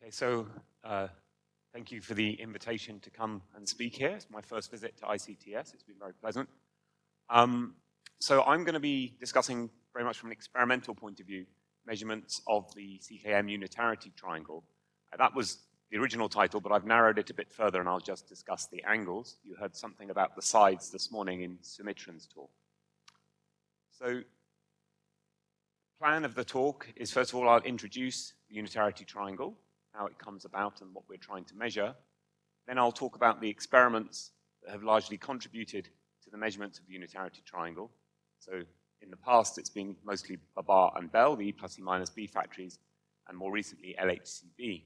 Okay, so thank you for the invitation to come and speak here. It's my first visit to ICTS. It's been very pleasant. So I'm going to be discussing very much from an experimental point of view, measurements of the CKM Unitarity triangle. That was the original title, but I've narrowed it a bit further and I'll just discuss the angles. You heard something about the sides this morning in Sumitran's talk. So the plan of the talk is, first of all, I'll introduce the Unitarity triangle, how it comes about and what we're trying to measure. Then I'll talk about the experiments that have largely contributed to the measurements of the Unitarity triangle. So in the past, it's been mostly Babar and Belle, the E plus E minus B factories, and more recently LHCb.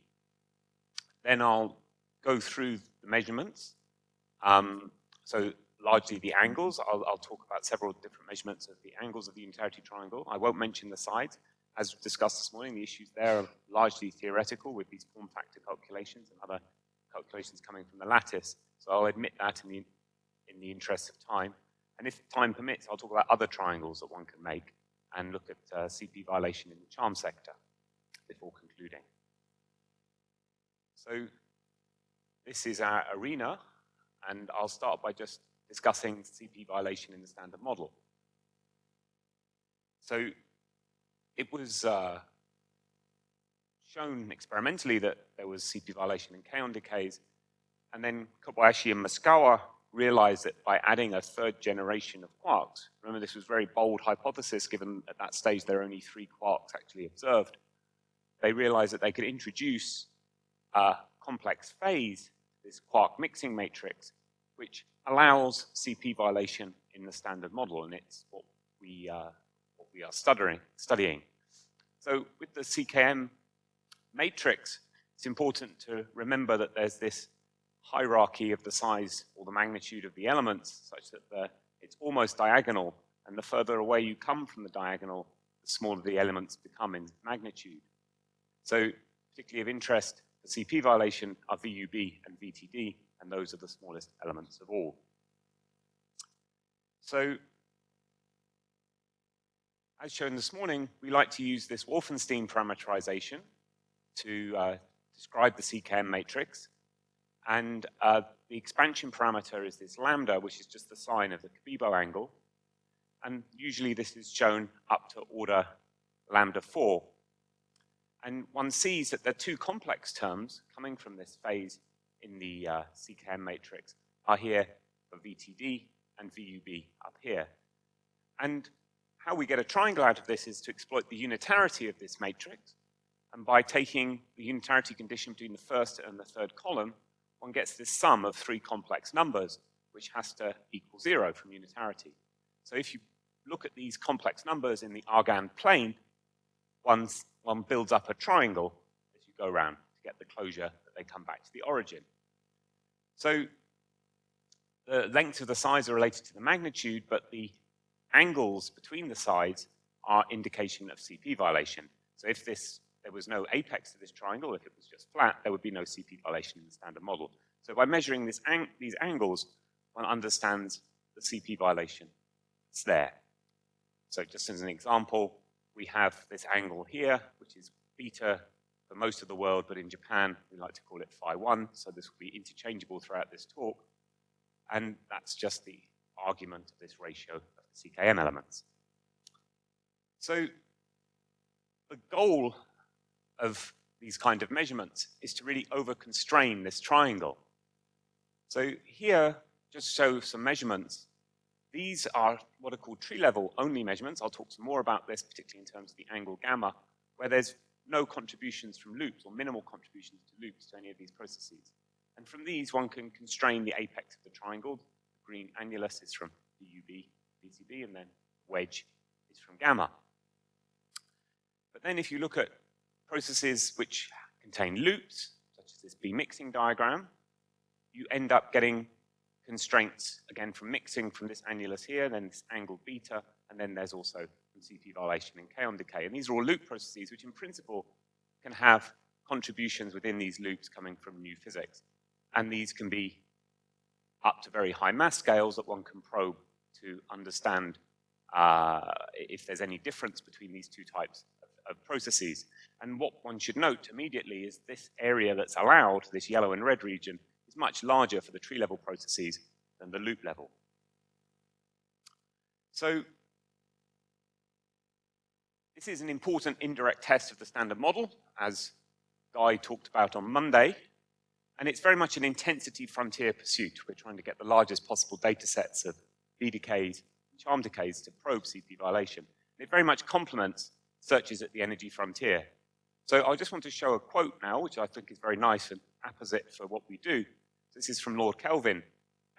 Then I'll go through the measurements. So largely the angles. I'll talk about several different measurements of the angles of the Unitarity triangle. I won't mention the sides. As discussed this morning, the issues there are largely theoretical with these form factor calculations and other calculations coming from the lattice. So I'll admit that in the interest of time. And if time permits, I'll talk about other triangles that one can make and look at CP violation in the charm sector before concluding. So this is our arena, and I'll start by just discussing CP violation in the standard model. So it was shown experimentally that there was CP violation in kaon decays, and then Kobayashi and Muskawa realized that by adding a third generation of quarks, remember this was a very bold hypothesis given at that stage there are only 3 quarks actually observed, they realized that they could introduce a complex phase, this quark mixing matrix, which allows CP violation in the standard model, and it's what we are studying. So with the CKM matrix, it's important to remember that there's this hierarchy of the size or the magnitude of the elements such that it's almost diagonal, and the further away you come from the diagonal, the smaller the elements become in magnitude. So particularly of interest, the CP violation are VUB and VTD, and those are the smallest elements of all. So as shown this morning, we like to use this Wolfenstein parametrization to describe the CKM matrix. And the expansion parameter is this lambda, which is just the sign of the Cabibbo angle. And usually this is shown up to order lambda 4. And one sees that there are 2 complex terms coming from this phase in the CKM matrix are here for VTD and VUB up here. And how we get a triangle out of this is to exploit the unitarity of this matrix. And by taking the unitarity condition between the first and the third column, one gets this sum of 3 complex numbers, which has to equal 0 from unitarity. So if you look at these complex numbers in the Argand plane, one builds up a triangle as you go around to get the closure that they come back to the origin. So the lengths of the sides are related to the magnitude, but the angles between the sides are indication of CP violation. So if there was no apex to this triangle, if it was just flat, there would be no CP violation in the standard model. So by measuring these angles, one understands the CP violation that's there. So just as an example, we have this angle here, which is beta for most of the world, but in Japan, we like to call it phi 1, so this will be interchangeable throughout this talk. And that's just the argument of this ratio of the CKM elements. So the goal of these kind of measurements is to really over-constrain this triangle. So here, just show some measurements. These are what are called tree-level only measurements. I'll talk some more about this, particularly in terms of the angle gamma, where there's no contributions from loops or minimal contributions to loops to any of these processes. And from these, one can constrain the apex of the triangle. The green annulus is from VUB, VCB, and then wedge is from gamma. But then if you look at processes which contain loops, such as this B-mixing diagram, you end up getting constraints, again, from mixing from this annulus here, then this angle beta, and then there's also some CP violation in kaon decay. And these are all loop processes, which in principle can have contributions within these loops coming from new physics. And these can be up to very high mass scales that one can probe to understand if there's any difference between these 2 types processes. And what one should note immediately is this area that's allowed, this yellow and red region, is much larger for the tree level processes than the loop level. So this is an important indirect test of the standard model, as Guy talked about on Monday. And it's very much an intensity frontier pursuit. We're trying to get the largest possible data sets of B decays and charm decays to probe CP violation. And it very much complements searches at the energy frontier. So I just want to show a quote now, which I think is very nice and apposite for what we do. This is from Lord Kelvin.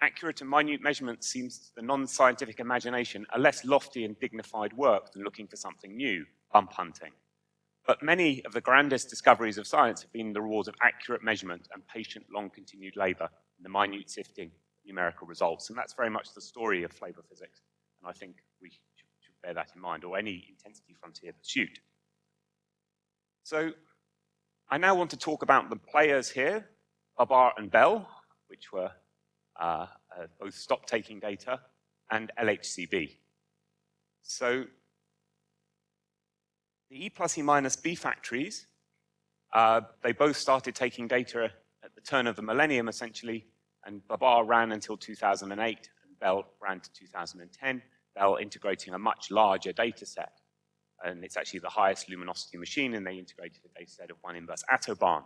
Accurate and minute measurements seems to the non-scientific imagination a less lofty and dignified work than looking for something new, bump hunting. But many of the grandest discoveries of science have been the rewards of accurate measurement and patient, long-continued labor in the minute sifting of numerical results. And that's very much the story of flavor physics. And I think we should bear that in mind, or any intensity frontier pursuit. So I now want to talk about the players here, Babar and Belle, which were both stopped taking data, and LHCb. So the E plus E minus B factories, they both started taking data at the turn of the millennium, essentially, and Babar ran until 2008, and Belle ran to 2010, Belle integrating a much larger data set. And it's actually the highest luminosity machine, and they integrated a data set of 1 inverse Autobahn.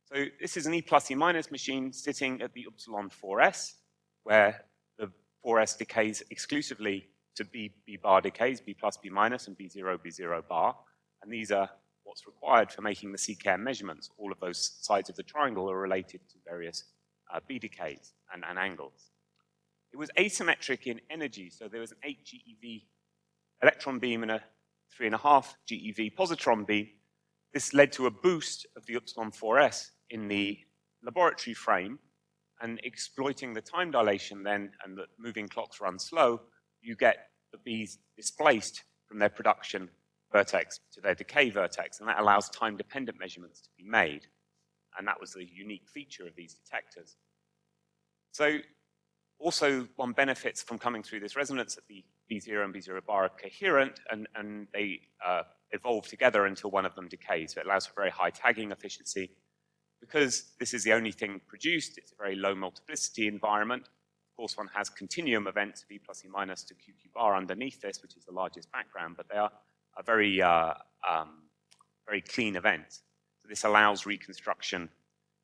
So this is an E plus E minus machine sitting at the Upsilon 4s, where the 4s decays exclusively to B bar decays, B plus B minus, and B0, B0 bar. And these are what's required for making the CKM measurements. All of those sides of the triangle are related to various B decays and angles. It was asymmetric in energy, so there was an 8 GeV electron beam and a 3.5 GeV positron beam. This led to a boost of the Upsilon 4s in the laboratory frame, and exploiting the time dilation then, and the moving clocks run slow, you get the bees displaced from their production vertex to their decay vertex, and that allows time-dependent measurements to be made. And that was the unique feature of these detectors. So also one benefits from coming through this resonance that the B0 and B0 bar are coherent, and they evolve together until one of them decays. So it allows for very high tagging efficiency. Because this is the only thing produced, it's a very low multiplicity environment. Of course, one has continuum events of E plus E minus to QQ bar underneath this, which is the largest background, but they are a very, very clean event. So this allows reconstruction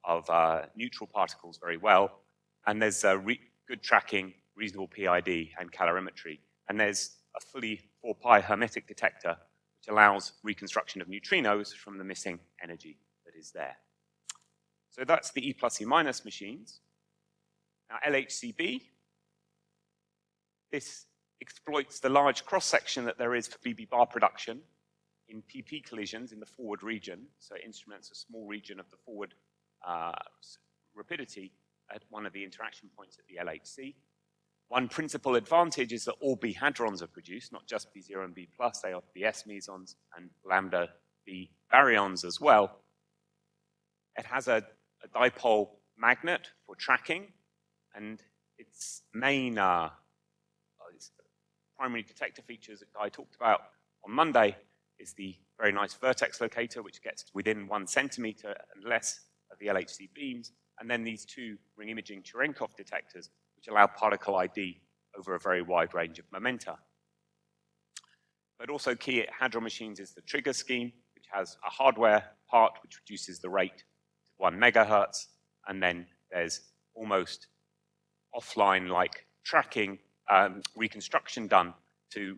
of neutral particles very well, and there's good tracking, reasonable PID, and calorimetry. And there's a fully 4 pi hermetic detector, which allows reconstruction of neutrinos from the missing energy that is there. So that's the E plus E minus machines. Now LHCb, this exploits the large cross-section that there is for BB bar production in PP collisions in the forward region. So it instruments a small region of the forward rapidity at one of the interaction points at the LHC. One principal advantage is that all B hadrons are produced, not just B0 and B plus, they are BS mesons and lambda B baryons as well. It has a dipole magnet for tracking, and its main primary detector features that Guy talked about on Monday is the very nice vertex locator, which gets within 1 centimeter and less of the LHC beams, and then these 2 ring imaging Cherenkov detectors, which allow particle ID over a very wide range of momenta. But also key at hadron machines is the trigger scheme, which has a hardware part which reduces the rate to 1 megahertz, and then there's almost offline-like tracking reconstruction done to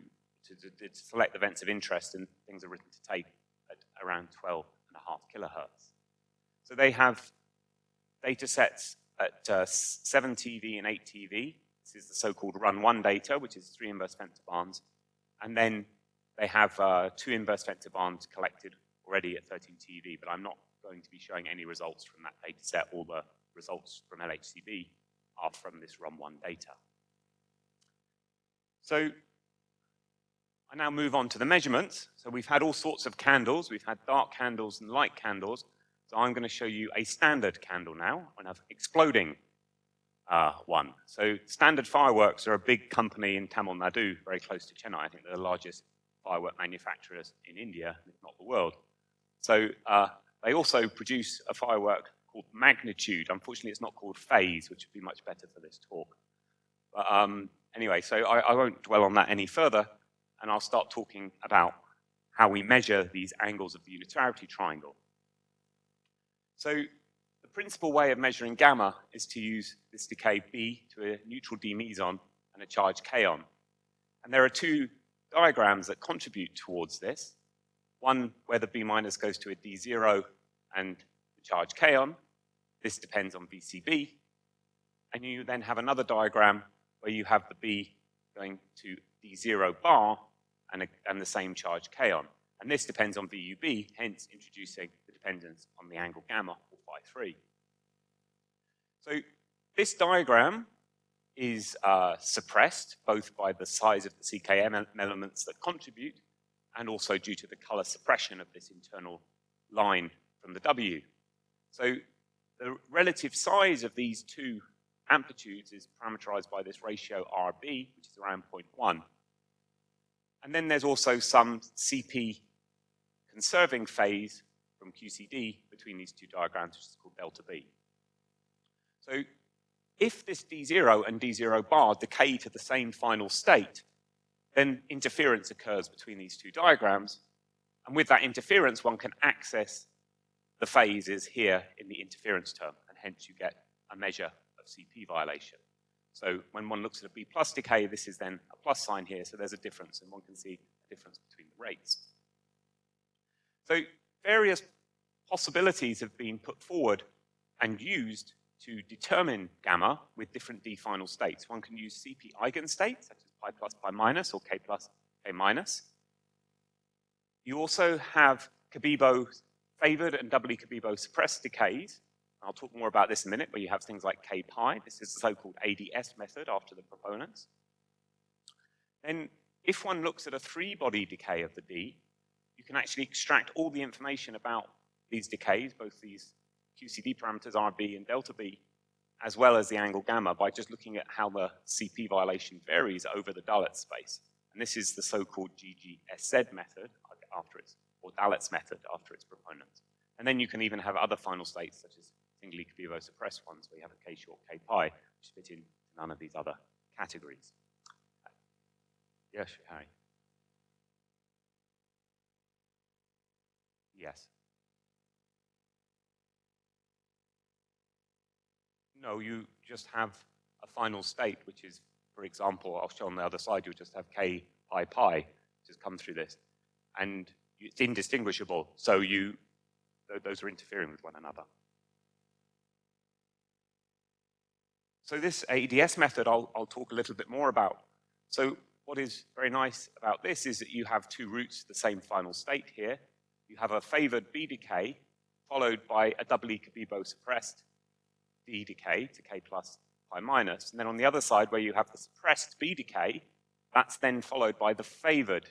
select events of interest, and things are written to tape at around 12.5 kilohertz. So they have data sets at 7 TeV and 8 TeV. This is the so-called run 1 data, which is 3 inverse femtobarns. And then they have 2 inverse femtobarns collected already at 13 TeV, but I'm not going to be showing any results from that data set. All the results from LHCb are from this run 1 data. So I now move on to the measurements. So we've had all sorts of candles. We've had dark candles and light candles. So I'm going to show you a standard candle now, and an exploding one. So Standard Fireworks are a big company in Tamil Nadu, very close to Chennai. I think they're the largest firework manufacturers in India, if not the world. So they also produce a firework called magnitude. Unfortunately, it's not called phase, which would be much better for this talk. But anyway, so I won't dwell on that any further, and I'll start talking about how we measure these angles of the unitarity triangle. So the principal way of measuring gamma is to use this decay B to a neutral D meson and a charge K-on. And there are two diagrams that contribute towards this. One where the B minus goes to a D0 and the charge K-on. This depends on VCB. And you then have another diagram where you have the B going to D0 bar and the same charge K-on. And this depends on VUB, hence introducing the dependence on the angle gamma, or phi3. So this diagram is suppressed both by the size of the CKM elements that contribute and also due to the color suppression of this internal line from the W. So the relative size of these two amplitudes is parameterized by this ratio RB, which is around 0.1. And then there's also some CP conserving phase from QCD between these two diagrams, which is called delta B. So if this D0 and D0 bar decay to the same final state, then interference occurs between these two diagrams. And with that interference, one can access the phases here in the interference term, and hence you get a measure of CP violation. So when one looks at a B plus decay, this is then a plus sign here, so there's a difference, and one can see a difference between the rates. So various possibilities have been put forward and used to determine gamma with different D final states. One can use CP eigenstates, such as pi plus pi minus or K plus K minus. You also have Cabibbo favored and doubly Cabibbo suppressed decays. I'll talk more about this in a minute, where you have things like K pi. This is the so-called ADS method after the proponents. Then if one looks at a three-body decay of the D, you can actually extract all the information about these decays, both these QCD parameters RB and delta B, as well as the angle gamma, by just looking at how the CP violation varies over the Dalet space. And this is the so-called GGSZ method after its, or Dalet's method after its proponents. And then you can even have other final states, such as singly Cabibbo suppressed ones, where you have a K short K pi, which fit in none of these other categories. Yes, Harry. Yes. No, you just have a final state, which is, for example, I'll show on the other side, you'll just have K pi pi, which has come through this. And it's indistinguishable, so those are interfering with one another. So this ADS method, I'll talk a little bit more about. So what is very nice about this is that you have two roots to the same final state here. You have a favored B decay, followed by a doubly Cabibbo suppressed D decay to K plus pi minus. And then on the other side, where you have the suppressed B decay, that's then followed by the favored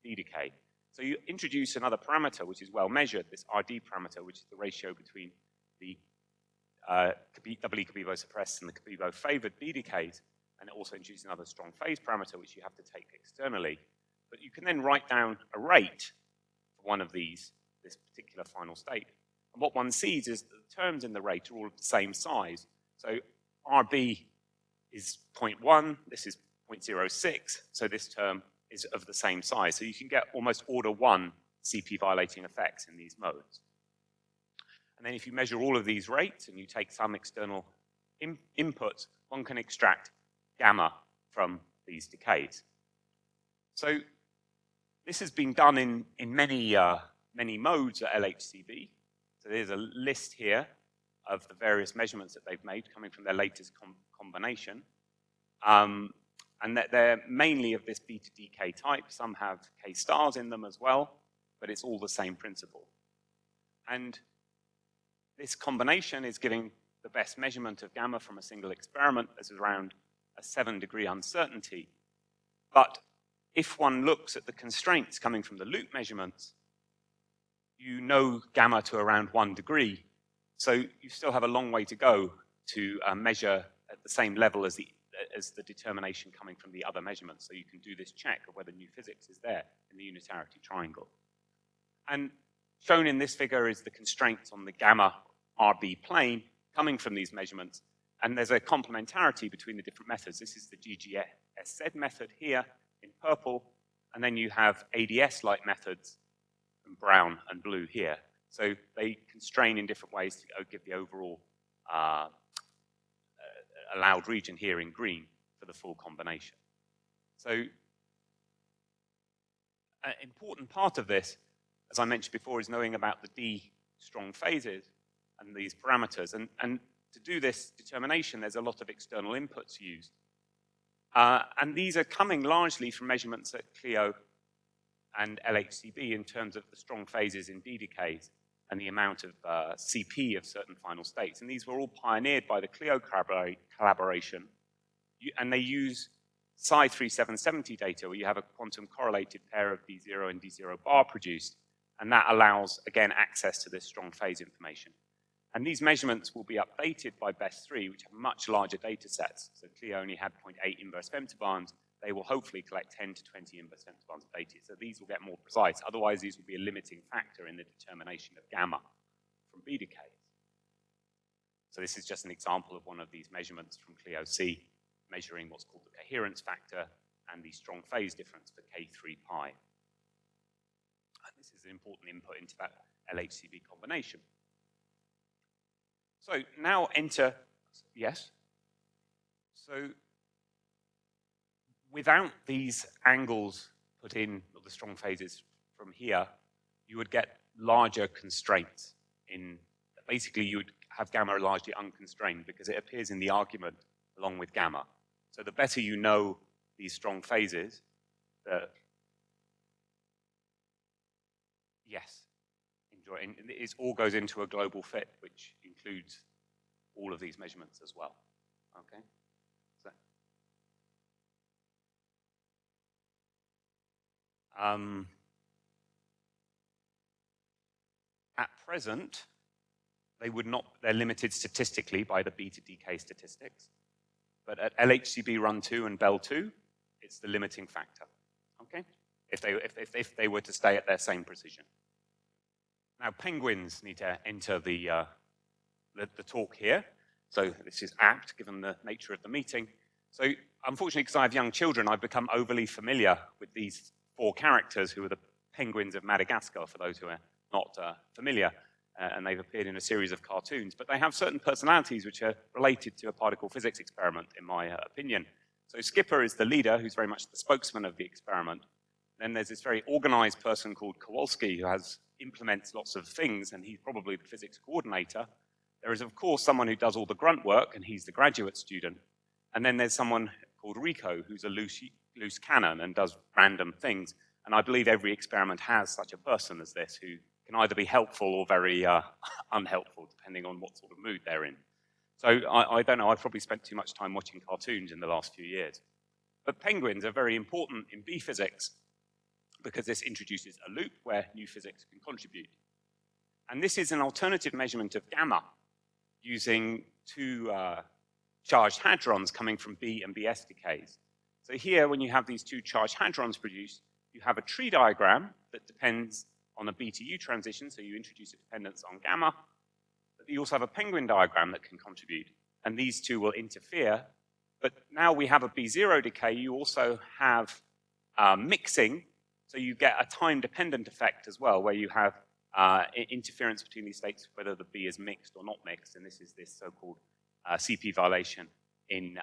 D decay. So you introduce another parameter, which is well measured, this RD parameter, which is the ratio between the doubly Cabibbo suppressed and the Cabibbo favored B decays, and it also introduces another strong phase parameter, which you have to take externally. But you can then write down a rate for one of these, this particular final state. And what one sees is that the terms in the rate are all of the same size. So RB is 0.1, this is 0.06, so this term is of the same size. So you can get almost order 1 CP violating effects in these modes. And then if you measure all of these rates and you take some external inputs, one can extract gamma from these decays. So this has been done in many modes at LHCb. So there's a list here of the various measurements that they've made coming from their latest combination. And that they're mainly of this B to DK type. Some have K stars in them as well, but it's all the same principle. And this combination is giving the best measurement of gamma from a single experiment. This is around a 7-degree uncertainty. But if one looks at the constraints coming from the loop measurements, you know gamma to around 1 degree. So you still have a long way to go to measure at the same level as the as the determination coming from the other measurements. So you can do this check of whether new physics is there in the unitarity triangle. And shown in this figure is the constraints on the gamma RB plane coming from these measurements. And there's a complementarity between the different methods. This is the GGSZ method here in purple, and then you have ADS-like methods in brown and blue here. So they constrain in different ways to give the overall allowed region here in green for the full combination. So an important part of this, as I mentioned before, is knowing about the D strong phases and these parameters. And to do this determination, there's a lot of external inputs used. And these are coming largely from measurements at CLIO and LHCb in terms of the strong phases in D decays and the amount of CP of certain final states. And these were all pioneered by the CLIO collaboration. And they use Psi 3770 data, where you have a quantum correlated pair of D0 and D0 bar produced. And that allows, again, access to this strong phase information. And these measurements will be updated by Belle II, which have much larger data sets. So CLIO only had 0.8 inverse femtobarns. They will hopefully collect 10 to 20 inverse femtobarns of data. So these will get more precise. Otherwise, these will be a limiting factor in the determination of gamma from B decays. So this is just an example of one of these measurements from CLIO-C, measuring what's called the coherence factor and the strong phase difference for K3 pi. And this is an important input into that LHCb combination. So now enter, yes? So without these angles put in, the strong phases from here, you would get larger constraints in, basically you would have gamma largely unconstrained because it appears in the argument along with gamma. So the better you know these strong phases, yes. And it all goes into a global fit, which includes all of these measurements as well. Okay. So, at present, they're limited statistically by the B to decay statistics. But at LHCb run 2 and Belle II, it's the limiting factor. Okay. If they were to stay at their same precision. Now, penguins need to enter the talk here. So this is apt, given the nature of the meeting. So unfortunately, because I have young children, I've become overly familiar with these 4 characters who are the penguins of Madagascar, for those who are not familiar. And they've appeared in a series of cartoons. But they have certain personalities which are related to a particle physics experiment, in my opinion. So Skipper is the leader, who's very much the spokesman of the experiment. Then there's this very organized person called Kowalski, who implements lots of things, and he's probably the physics coordinator. There is, of course, someone who does all the grunt work, and he's the graduate student. And then there's someone called Rico, who's a loose cannon and does random things. And I believe every experiment has such a person as this, who can either be helpful or very unhelpful, depending on what sort of mood they're in. So I don't know, I've probably spent too much time watching cartoons in the last few years. But penguins are very important in B physics, because this introduces a loop where new physics can contribute. And this is an alternative measurement of gamma using 2 charged hadrons coming from B and BS decays. So here, when you have these 2 charged hadrons produced, you have a tree diagram that depends on a B to U transition, so you introduce a dependence on gamma. But you also have a penguin diagram that can contribute, and these 2 will interfere. But now we have a B0 decay, you also have mixing. So you get a time-dependent effect as well, where you have interference between these states, whether the B is mixed or not mixed, and this is this so-called CP violation in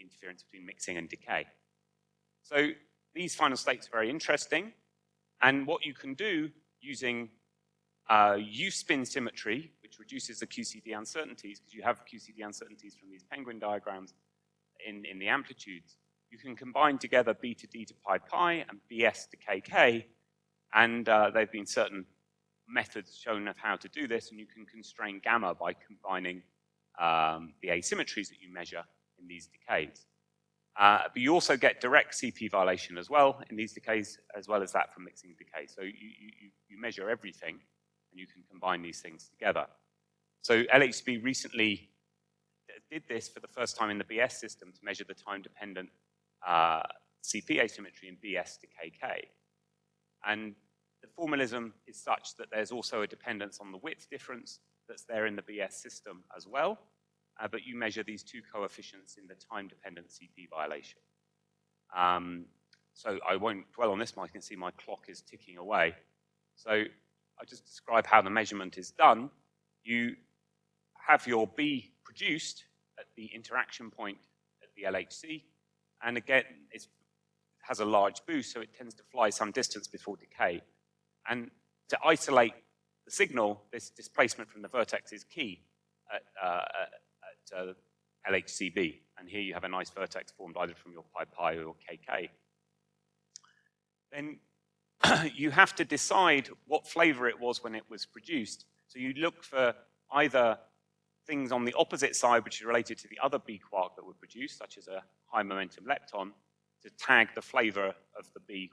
interference between mixing and decay. So these final states are very interesting, and what you can do using U-spin symmetry, which reduces the QCD uncertainties, because you have QCD uncertainties from these penguin diagrams in the amplitudes, you can combine together B to D to pi pi and BS to KK, and there have been certain methods shown of how to do this, and you can constrain gamma by combining the asymmetries that you measure in these decays. But you also get direct CP violation as well in these decays, as well as that from mixing decay. So you measure everything, and you can combine these things together. So LHCb recently did this for the first time in the BS system to measure the time-dependent CP asymmetry in BS to KK. And the formalism is such that there's also a dependence on the width difference that's there in the BS system as well, but you measure these two coefficients in the time-dependent CP violation. So I won't dwell on this, but I can see my clock is ticking away. So I'll just describe how the measurement is done. You have your B produced at the interaction point at the LHC, and again, it has a large boost, so it tends to fly some distance before decay. And to isolate the signal, this displacement from the vertex is key at LHCb. And here you have a nice vertex formed either from your pi or KK. Then you have to decide what flavor it was when it was produced. So you look for either things on the opposite side, which is related to the other B quark that were produced, such as a high momentum lepton, to tag the flavor of the B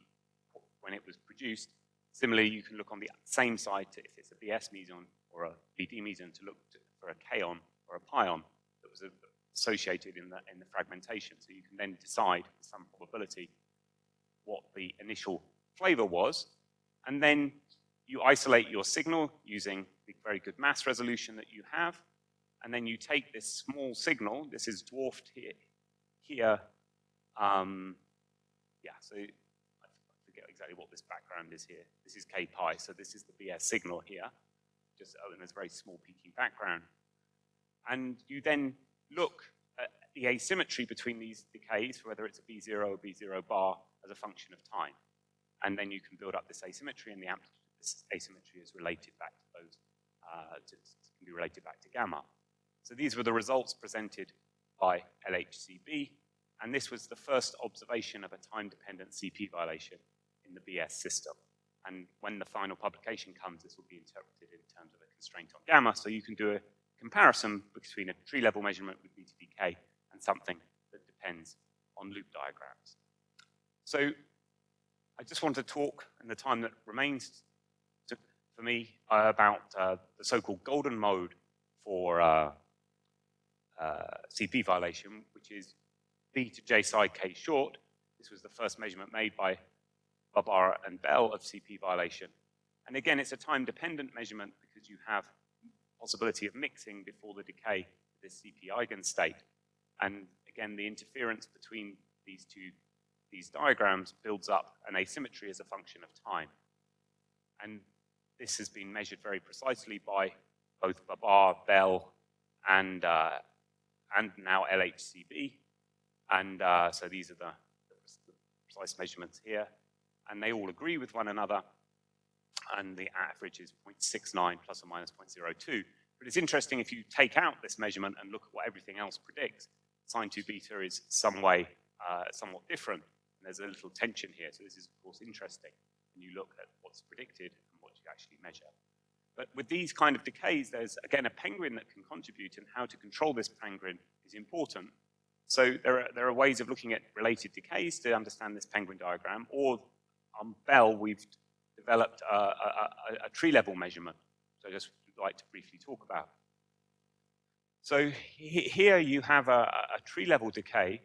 when it was produced. Similarly, you can look on the same side to, if it's a BS meson or a BD meson, to look for a kaon or a pion that was associated in the fragmentation. So you can then decide with some probability what the initial flavor was, and then you isolate your signal using the very good mass resolution that you have, and then you take this small signal. This is dwarfed here. Yeah, so I forget exactly what this background is here. This is K pi, so this is the BS signal here, just in this very small peaking background. And you then look at the asymmetry between these decays, whether it's a B0 or B0 bar, as a function of time. And then you can build up this asymmetry, and the amplitude of this asymmetry is related back to those, can be related back to gamma. So these were the results presented by LHCb, and this was the first observation of a time-dependent CP violation in the BS system. And when the final publication comes, this will be interpreted in terms of a constraint on gamma, so you can do a comparison between a tree-level measurement with B to dk and something that depends on loop diagrams. So I just want to talk in the time that remains for me about the so-called golden mode for CP violation, which is B to J psi K short. This was the first measurement made by Barbara and Belle of CP violation. And again, it's a time-dependent measurement because you have possibility of mixing before the decay of this CP eigenstate. And again, the interference between these diagrams builds up an asymmetry as a function of time. And this has been measured very precisely by both Barbara, Belle, and now LHCb. And so these are the precise measurements here. And they all agree with one another. And the average is 0.69 plus or minus 0.02. But it's interesting if you take out this measurement and look at what everything else predicts. Sine 2 beta is some way somewhat different. And there's a little tension here. So this is, of course, interesting when you look at what's predicted and what you actually measure. But with these kind of decays, there's, again, a penguin that can contribute, and how to control this penguin is important. So there are ways of looking at related decays to understand this penguin diagram, or on Belle, we've developed a tree-level measurement, so I just would like to briefly talk about. So here you have a tree-level decay,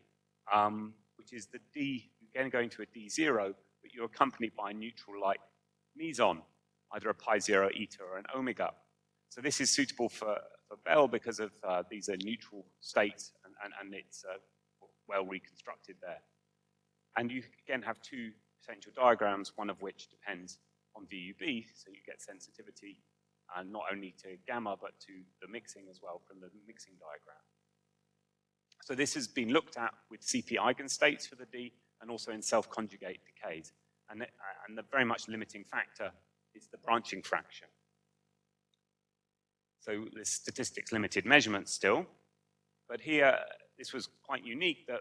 which is the D, again going to a D0, but you're accompanied by a neutral-like meson, either a pi 0 eta or an omega. So this is suitable for Belle because of these are neutral states, and it's well reconstructed there. And you again have two potential diagrams, one of which depends on VUB, so you get sensitivity not only to gamma but to the mixing as well from the mixing diagram. So this has been looked at with CP eigenstates for the D and also in self-conjugate decays. And the very much limiting factor is the branching fraction. So this statistics limited measurement still, but here this was quite unique that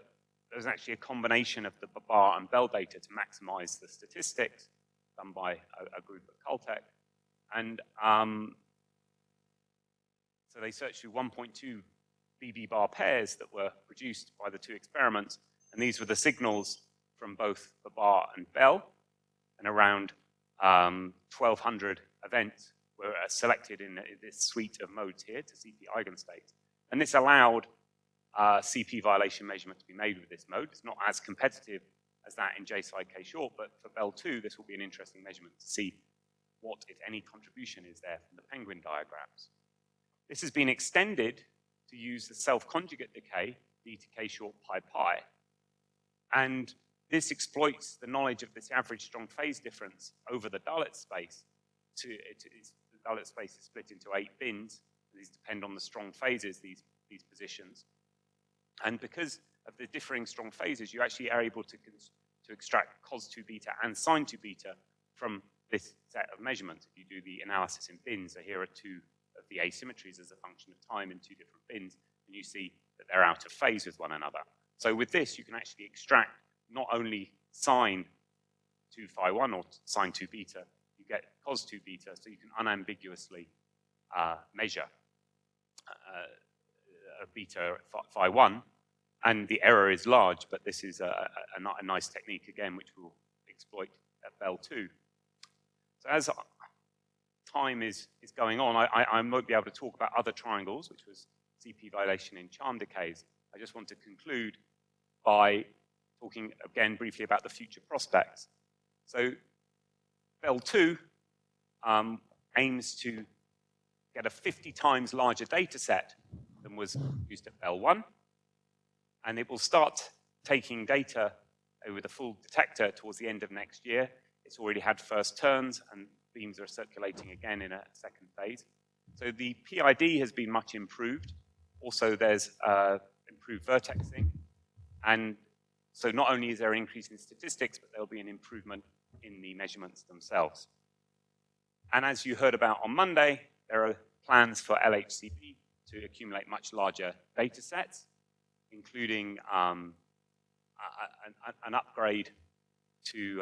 there was actually a combination of the Barbara and Belle data to maximize the statistics done by a group at Caltech. And so they searched through 1.2 BB bar pairs that were produced by the two experiments, and these were the signals from both Barbara and Belle, and around 1,200 events were selected in this suite of modes here to CP eigenstates. And this allowed CP violation measurement to be made with this mode. It's not as competitive as that in J-side K-short, but for Belle II, this will be an interesting measurement to see what, if any, contribution is there from the penguin diagrams. This has been extended to use the self-conjugate decay, d to K-short pi pi, and this exploits the knowledge of this average strong phase difference over the Dalet space. The Dalet space is split into 8 bins. These depend on the strong phases, these positions. And because of the differing strong phases, you actually are able to extract cos 2 beta and sin 2 beta from this set of measurements. If you do the analysis in bins, so here are 2 of the asymmetries as a function of time in 2 different bins, and you see that they're out of phase with one another. So with this, you can actually extract not only sine 2 phi 1 or sine 2 beta, you get cos 2 beta, so you can unambiguously measure beta phi 1, and the error is large, but this is a nice technique again, which we'll exploit at Belle II. So as time is going on, I won't be able to talk about other triangles, which was CP violation in charm decays. I just want to conclude by talking again briefly about the future prospects. So Belle II aims to get a 50 times larger data set than was used at Belle I, and it will start taking data over the full detector towards the end of next year. It's already had first turns, and beams are circulating again in a second phase. So the PID has been much improved. Also, there's improved vertexing, and so not only is there an increase in statistics, but there'll be an improvement in the measurements themselves. And as you heard about on Monday, there are plans for LHCb to accumulate much larger data sets, including an upgrade to,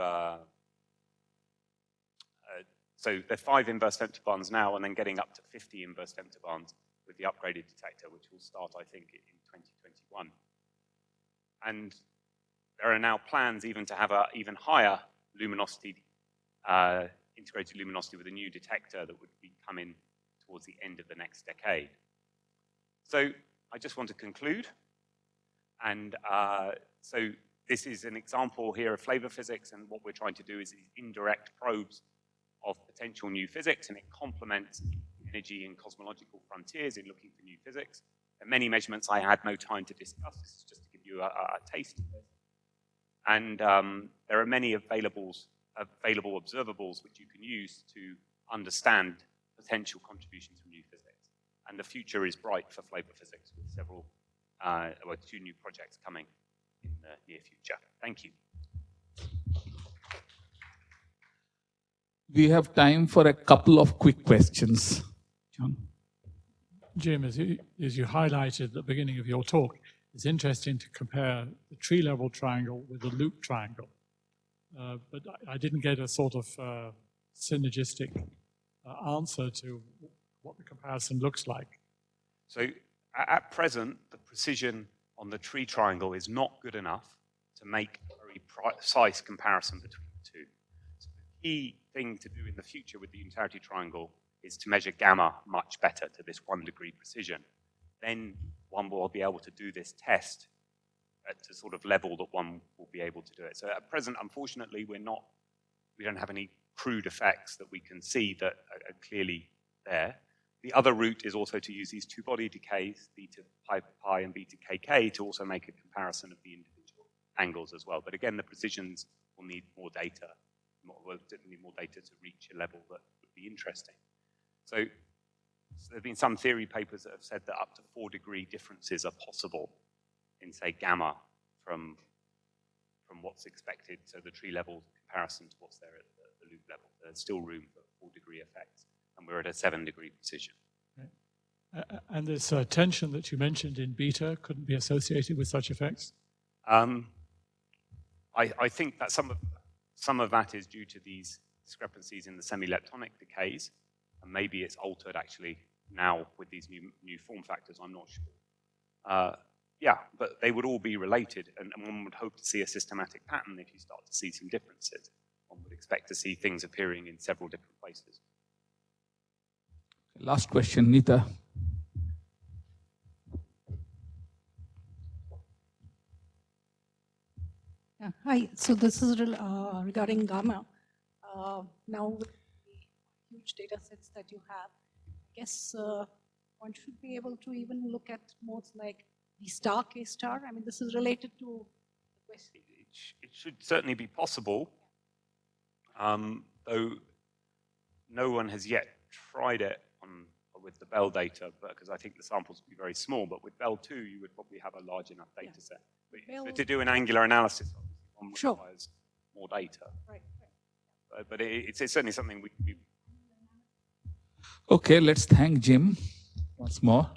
so there are 5 inverse femtobarns now, and then getting up to 50 inverse femtobarns with the upgraded detector, which will start, I think, in 2021. And there are now plans even to have an even higher luminosity, integrated luminosity with a new detector that would be coming towards the end of the next decade. So I just want to conclude. And so this is an example here of flavor physics, and what we're trying to do is these indirect probes of potential new physics, and it complements energy and cosmological frontiers in looking for new physics. There are many measurements I had no time to discuss. This is just to give you a taste of this. And there are many available observables which you can use to understand potential contributions from new physics. And the future is bright for flavor physics, with several, 2 new projects coming in the near future. Thank you. We have time for a couple of quick questions. John? Jim, as you highlighted at the beginning of your talk, it's interesting to compare the tree-level triangle with the loop triangle. But I didn't get a sort of synergistic answer to what the comparison looks like. So at present, the precision on the tree triangle is not good enough to make a very precise comparison between the two. So the key thing to do in the future with the unitarity triangle is to measure gamma much better to this 1 degree precision. Then one will be able to do this test at a sort of level that one will be able to do it. So at present, unfortunately, we don't have any crude effects that we can see that are clearly there. The other route is also to use these 2-body decays, beta pi pi and beta kk, to also make a comparison of the individual angles as well. But again, the precisions will need more data. We'll need more data to reach a level that would be interesting. So there have been some theory papers that have said that up to 4-degree differences are possible in, say, gamma from what's expected, so the tree level comparison to what's there at the loop level. There's still room for 4-degree effects, and we're at a 7-degree precision. Right. And this tension that you mentioned in beta couldn't be associated with such effects? I think that some of that is due to these discrepancies in the semi-leptonic decays, and maybe it's altered actually now with these new form factors. I'm not sure. Yeah, but they would all be related, and one would hope to see a systematic pattern if you start to see some differences. One would expect to see things appearing in several different places. Last question, Nita. Hi, so this is regarding gamma. Now with the huge data sets that you have, I guess one should be able to even look at modes like the star, K star. I mean, this is related to the question. It should certainly be possible, though no one has yet tried it with the Belle data, because I think the samples would be very small. But with Belle II, you would probably have a large enough data set. But to do an angular analysis, one requires more data. Right. But it's certainly something we. Okay, let's thank Jim once more.